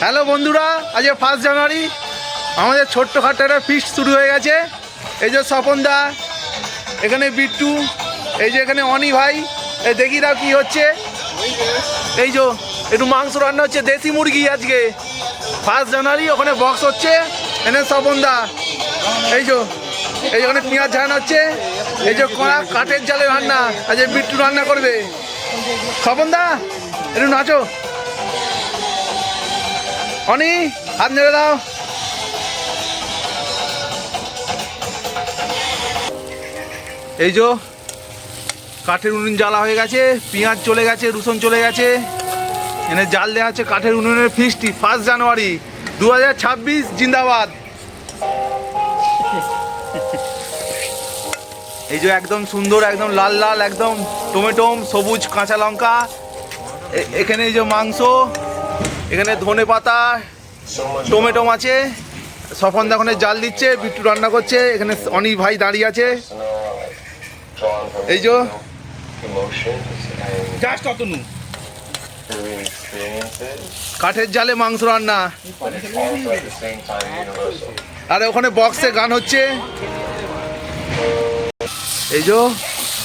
Hello বন্ধুরা, আজ 1 জানুয়ারি আমাদের ছোট্টখাট্ট একটা ফিস্ট শুরু হয়ে গেছে। এই যে স্বপনদা, এখানে বিট্টু, এই যে এখানে অনি ভাই, এই দেখি দাও কি হচ্ছে। এই যে একটু মাংস রান্না হচ্ছে, দেশি মুরগি আজকে 1 জানুয়ারি। ওখানে বক্স হচ্ছে, এনে স্বপনদা। এই যে ওখানে পেঁয়াজ ঝাড়ানো হচ্ছে। এই যে কড়া কাঠের জালে রান্না, আজ বিট্টু রান্না করবে। স্বপনদা একটু নাচো। অনি হাত নেড়ে দাও। এই যে কাঠের উনুন জ্বালা হয়ে গেছে, পেঁয়াজ চলে গেছে, রসুন চলে গেছে, এনে জাল দেওয়া হচ্ছে কাঠের উনুনের ফিস্টি। 1 জানুয়ারি 2026 জিন্দাবাদ। এই যে একদম সুন্দর, একদম লাল লাল, একদম টমেটো, সবুজ কাঁচা লঙ্কা, এখানে এই যে মাংস, এখানে ধনে পাতা, টমেটো আছে। স্বপনদা ওখানে জাল দিচ্ছে, বিট্টু রান্না করছে, এখানে অনি ভাই দাঁড়িয়ে আছে। এই যে কাঠের জালে মাংস রান্না, আর ওখানে বক্সে গান হচ্ছে। এই যে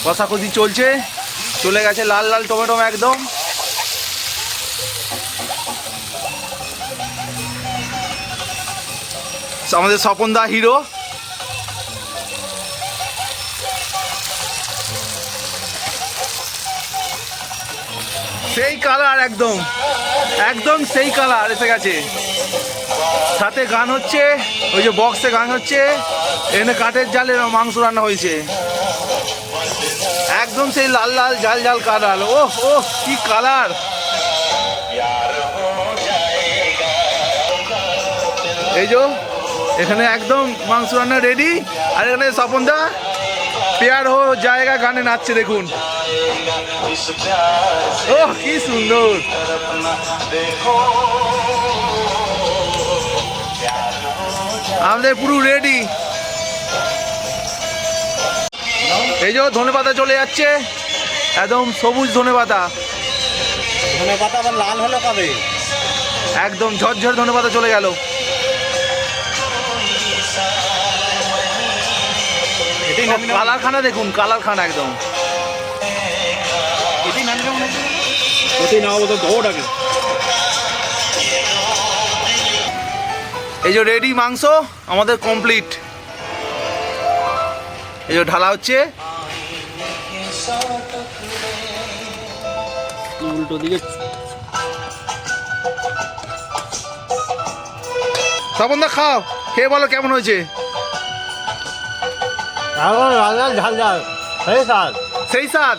কষাকষি চলছে, চলে গেছে লাল লাল টমেটো একদম। আমাদের স্বপনদা হিরো। সেই কালার, একদম একদম সেই কালার এসে গেছে। সাথে গান হচ্ছে, ওই যে বক্সে গান হচ্ছে, এখানে কাঠের জালে মাংস রান্না হয়েছে, একদম সেই লাল লাল জাল জাল কালার। ওহ ওহ কি কালার! এই যে এখানে একদম মাংস রান্না রেডি, আর এখানে স্বপনদা পেয়ার হো জায়গা গানে নাচছে, দেখুন। ওহ কি সুন্দর! আমাদের পুরো রেডি। এই যে ধনে পাতা চলে যাচ্ছে, একদম সবুজ ধনে পাতা। ধনে পাতা আবার লাল হলো কবে? একদম ঝরঝর ধনে পাতা চলে গেল। কালারখানা দেখুন, কালারখানা একদম। এই যে রেডি মাংস আমাদের কমপ্লিট। এই যে ঢালা হচ্ছে, উল্টো দিকে। স্বপনদা খাও, খেয়ে বলো কেমন হয়েছে। লাল লাল ঝাল ঝাল, সেই স্বাদ। সেই স্বাদ।